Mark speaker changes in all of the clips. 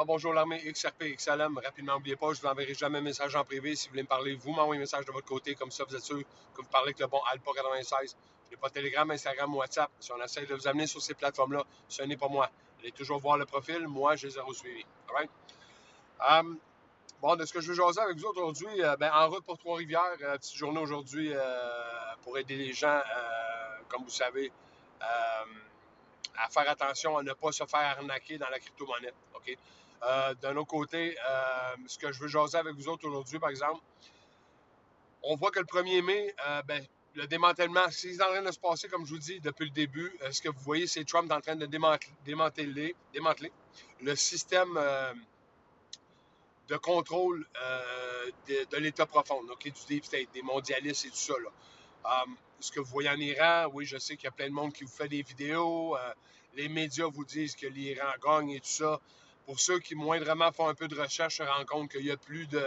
Speaker 1: Alors bonjour l'armée XRP, XLM. Rapidement, n'oubliez pas, je ne vous enverrai jamais un message en privé. Si vous voulez me parler, vous m'envoyez un message de votre côté. Comme ça, vous êtes sûr que vous parlez avec le bon Alpha 96. Je n'ai pas Telegram, Instagram ou WhatsApp. Si on essaie de vous amener sur ces plateformes-là, ce n'est pas moi. Allez toujours voir le profil. Moi, j'ai zéro suivi. All right? Bon, de ce que je veux jaser avec vous aujourd'hui, en route pour Trois-Rivières, petite journée aujourd'hui pour aider les gens, comme vous savez, à faire attention à ne pas se faire arnaquer dans la crypto-monnaie. OK? D'un autre côté, ce que je veux jaser avec vous autres aujourd'hui, par exemple, on voit que le 1er mai, le démantèlement, c'est en train de se passer, comme je vous dis, depuis le début. Ce que vous voyez, c'est Trump en train de démanteler le système de contrôle de l'État profond, okay, du Deep State, des mondialistes et tout ça. Là. Ce que vous voyez en Iran, oui, je sais qu'il y a plein de monde qui vous fait des vidéos. Les médias vous disent que l'Iran gagne et tout ça. Pour ceux qui moindrement font un peu de recherche, se rendent compte qu'il n'y a plus de...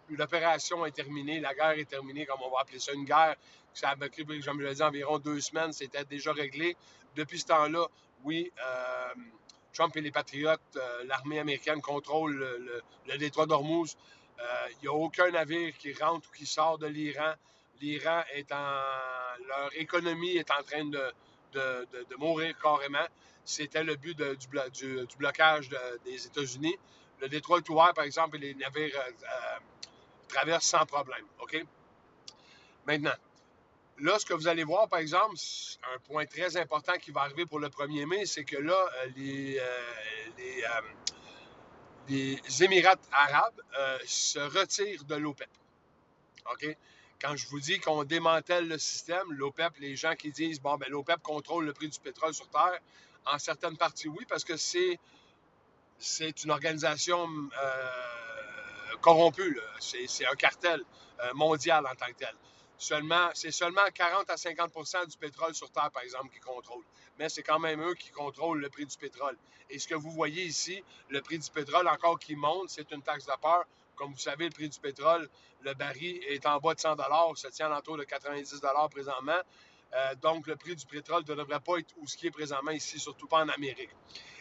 Speaker 1: L'opération est terminée, la guerre est terminée, comme on va appeler ça une guerre. Ça a pris, comme je l'ai dit, environ 2 semaines, c'était déjà réglé. Depuis ce temps-là, oui, Trump et les patriotes, l'armée américaine contrôle le détroit d'Ormuz. Il n'y a aucun navire qui rentre ou qui sort de l'Iran. L'Iran leur économie est en train de mourir carrément. C'était le but du blocage des États-Unis. Le détroit est ouvert, par exemple, et les navires traversent sans problème. OK? Maintenant, là, ce que vous allez voir, par exemple, un point très important qui va arriver pour le 1er mai, c'est que là, les Émirats arabes se retirent de l'OPEP. OK? Quand je vous dis qu'on démantèle le système, l'OPEP, les gens qui disent, bon, ben l'OPEP contrôle le prix du pétrole sur Terre, en certaines parties, oui, parce que c'est une organisation corrompue. C'est un cartel mondial en tant que tel. C'est seulement 40 à 50 du pétrole sur Terre, par exemple, qui contrôlent. Mais c'est quand même eux qui contrôlent le prix du pétrole. Et ce que vous voyez ici, le prix du pétrole encore qui monte, c'est une taxe de peur. Comme vous savez, le prix du pétrole, le baril est en bas de 100 se tient alentour de 90 présentement. Donc, le prix du pétrole ne devrait pas être où ce qui est présentement ici, surtout pas en Amérique.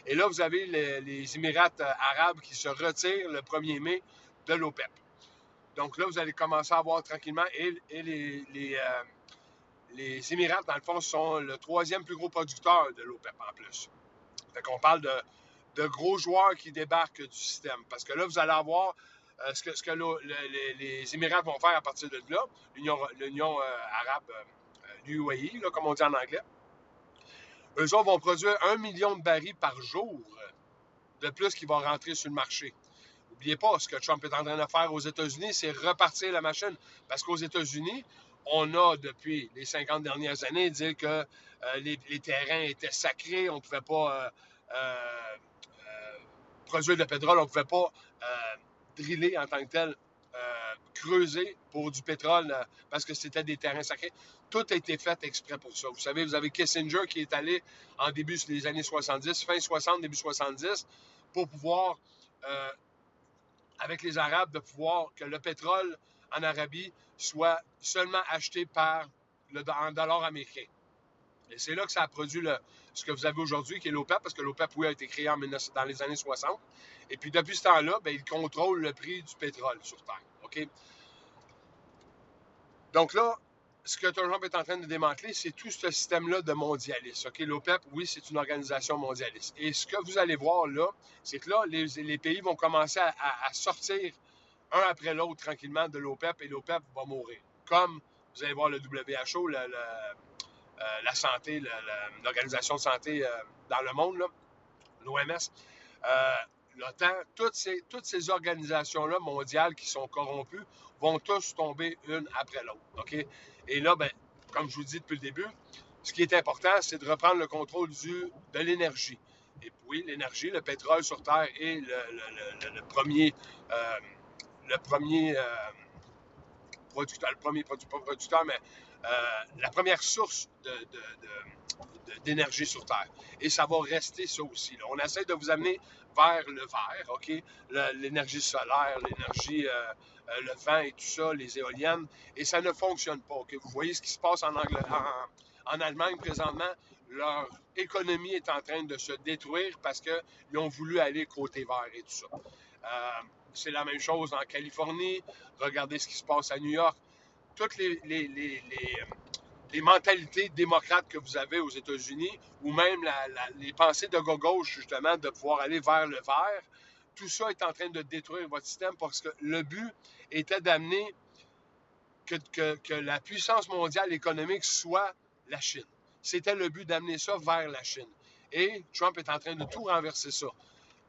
Speaker 1: Et là, vous avez les Émirats arabes qui se retirent le 1er mai de l'OPEP. Donc là, vous allez commencer à voir tranquillement. Et les Émirats, dans le fond, sont le 3e plus gros producteur de l'OPEP en plus. Fait qu'on parle de gros joueurs qui débarquent du système. Parce que là, vous allez avoir ce que les Émirats vont faire à partir de là, l'Union arabe, l'UAE, comme on dit en anglais. Eux autres vont produire 1 million de barils par jour de plus qui vont rentrer sur le marché. N'oubliez pas, ce que Trump est en train de faire aux États-Unis, c'est repartir la machine. Parce qu'aux États-Unis, on a, depuis les 50 dernières années, dit que les terrains étaient sacrés, on ne pouvait pas produire de pétrole, on ne pouvait pas driller en tant que tel, creuser pour du pétrole parce que c'était des terrains sacrés. Tout a été fait exprès pour ça. Vous savez, vous avez Kissinger qui est allé en début des années 70, fin 60, début 70, pour pouvoir, avec les Arabes, de pouvoir que le pétrole en Arabie soit seulement acheté en dollars américains. Et c'est là que ça a produit ce que vous avez aujourd'hui, qui est l'OPEP, parce que l'OPEP, oui, a été créé dans les années 60. Et puis, depuis ce temps-là, il contrôle le prix du pétrole sur Terre. OK? Donc là, ce que Trump est en train de démanteler, c'est tout ce système-là de mondialisme. OK? L'OPEP, oui, c'est une organisation mondialiste. Et ce que vous allez voir là, c'est que là, les pays vont commencer à sortir un après l'autre tranquillement de l'OPEP et l'OPEP va mourir. Comme vous allez voir le WHO, la santé, l'Organisation de santé dans le monde, l'OMS, l'OTAN, toutes ces organisations-là mondiales qui sont corrompues vont tous tomber une après l'autre. OK? Et là, comme je vous dis depuis le début, ce qui est important, c'est de reprendre le contrôle de l'énergie. Et oui, l'énergie, le pétrole sur Terre est le premier producteur, mais la première source d'énergie sur Terre. Et ça va rester ça aussi. Là. On essaie de vous amener vers le vert, OK? L'énergie solaire, l'énergie, le vent et tout ça, les éoliennes, et ça ne fonctionne pas. OK? Vous voyez ce qui se passe en Allemagne présentement. leur économie est en train de se détruire parce qu'ils ont voulu aller côté vert et tout ça. C'est la même chose en Californie. Regardez ce qui se passe à New York. Toutes les mentalités démocrates que vous avez aux États-Unis, ou même les pensées de gauche, justement, de pouvoir aller vers le vert, tout ça est en train de détruire votre système parce que le but était d'amener que la puissance mondiale économique soit la Chine. C'était le but d'amener ça vers la Chine. Et Trump est en train de tout renverser ça.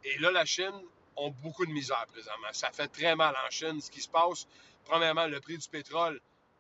Speaker 1: Et là, la Chine a beaucoup de misère présentement. Ça fait très mal en Chine ce qui se passe. Premièrement, le prix du pétrole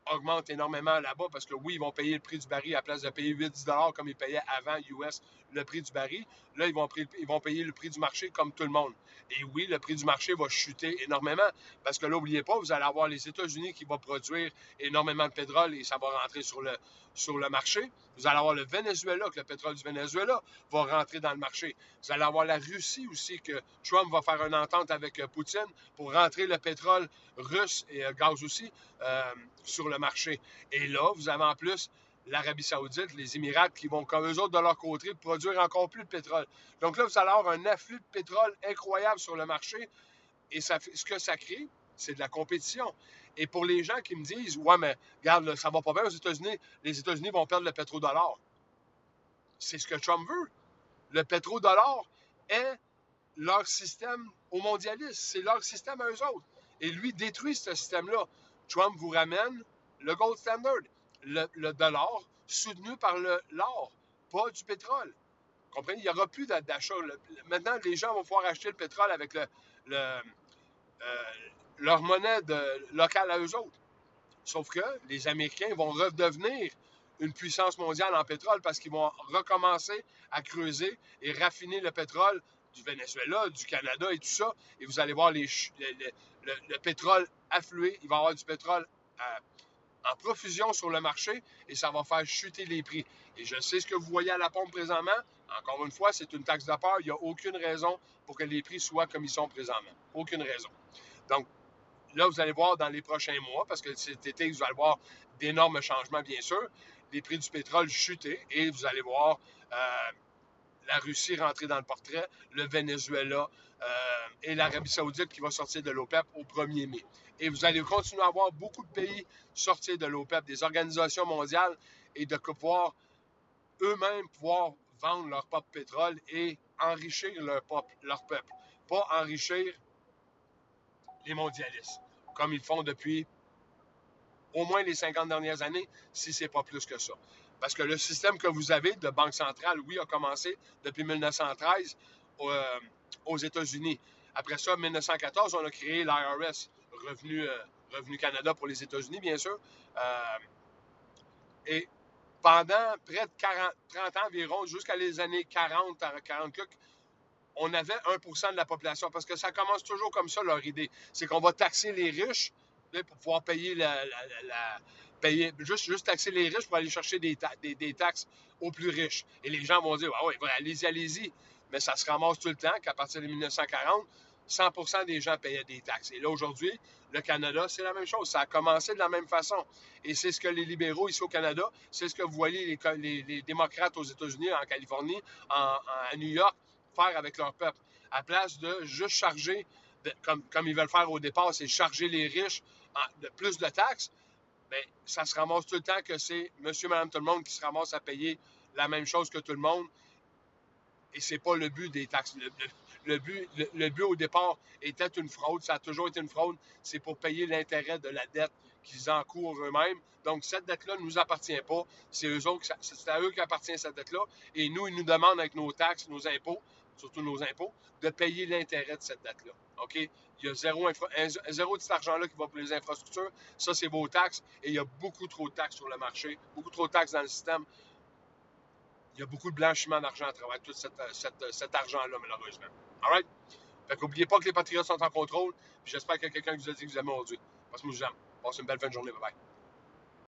Speaker 1: augmente énormément là-bas parce que oui, ils vont payer le prix du baril à la place de payer 8-10 $ comme ils payaient avant US le prix du baril. Là, ils vont payer le prix du marché comme tout le monde. Et oui, le prix du marché va chuter énormément parce que là, n'oubliez pas, vous allez avoir les États-Unis qui vont produire énormément de pétrole et ça va rentrer sur le marché. Vous allez avoir le Venezuela, que le pétrole du Venezuela va rentrer dans le marché. Vous allez avoir la Russie aussi, que Trump va faire une entente avec Poutine pour rentrer le pétrole russe et gaz aussi sur le marché. Et là, vous avez en plus l'Arabie Saoudite, les Émirats qui vont, comme eux autres, de leur côté, produire encore plus de pétrole. Donc là, vous allez avoir un afflux de pétrole incroyable sur le marché. Et ce que ça crée, c'est de la compétition. Et pour les gens qui me disent, ouais, mais regarde, ça va pas bien aux États-Unis, les États-Unis vont perdre le pétrodollar. C'est ce que Trump veut. Le pétrodollar est leur système aux mondialistes. C'est leur système à eux autres. Et lui détruit ce système-là. Trump vous ramène le gold standard, le dollar soutenu par l'or, pas du pétrole. Vous comprenez? Il n'y aura plus d'achat. Maintenant, les gens vont pouvoir acheter le pétrole avec leur monnaie locale à eux autres. Sauf que les Américains vont redevenir une puissance mondiale en pétrole parce qu'ils vont recommencer à creuser et raffiner le pétrole du Venezuela, du Canada et tout ça. Et vous allez voir le pétrole affluer. Il va y avoir du pétrole en profusion sur le marché et ça va faire chuter les prix. Et je sais ce que vous voyez à la pompe présentement. Encore une fois, c'est une taxe de peur. Il n'y a aucune raison pour que les prix soient comme ils sont présentement. Aucune raison. Donc, là, vous allez voir dans les prochains mois, parce que cet été, vous allez voir d'énormes changements, bien sûr, les prix du pétrole chuter et vous allez voir la Russie rentrer dans le portrait, le Venezuela et l'Arabie Saoudite qui va sortir de l'OPEP au 1er mai. Et vous allez continuer à voir beaucoup de pays sortir de l'OPEP, des organisations mondiales, et de pouvoir eux-mêmes pouvoir vendre leur propre pétrole et enrichir leur peuple. Pas enrichir les mondialistes, comme ils font depuis au moins les 50 dernières années, si ce n'est pas plus que ça. Parce que le système que vous avez de banque centrale, oui, a commencé depuis 1913 aux États-Unis. Après ça, en 1914, on a créé l'IRS, Revenu Canada pour les États-Unis, bien sûr. Et pendant près de 30 ans environ, jusqu'à les années 40, 40 on avait 1% de la population, parce que ça commence toujours comme ça, leur idée. C'est qu'on va taxer les riches pour pouvoir payer juste taxer les riches pour aller chercher des taxes aux plus riches. Et les gens vont dire, ah oui, allez-y, allez-y. Mais ça se ramasse tout le temps qu'à partir de 1940, 100% des gens payaient des taxes. Et là, aujourd'hui, le Canada, c'est la même chose. Ça a commencé de la même façon. Et c'est ce que les libéraux ici au Canada, c'est ce que vous voyez les démocrates aux États-Unis, en Californie, à New York, faire avec leur peuple. À place de juste charger, comme ils veulent faire au départ, c'est charger les riches de plus de taxes, bien, ça se ramasse tout le temps que c'est monsieur, madame, tout le monde qui se ramasse à payer la même chose que tout le monde. Et c'est pas le but des taxes. Le but au départ était une fraude. Ça a toujours été une fraude. C'est pour payer l'intérêt de la dette qu'ils encourent eux-mêmes. Donc, cette dette-là ne nous appartient pas. C'est à eux qu'appartient cette dette-là. Et nous, ils nous demandent avec nos taxes, nos impôts, surtout nos impôts, de payer l'intérêt de cette dette-là. OK? Il y a zéro de cet argent-là qui va pour les infrastructures. Ça, c'est vos taxes. Et il y a beaucoup trop de taxes sur le marché, beaucoup trop de taxes dans le système. Il y a beaucoup de blanchiment d'argent à travers tout cet argent-là, malheureusement. All right? Fait qu'oubliez pas que les patriotes sont en contrôle. Puis j'espère qu'il y a quelqu'un qui vous a dit que vous aimez aujourd'hui. Parce que moi, je vous aime. Passez une belle fin de journée. Bye bye.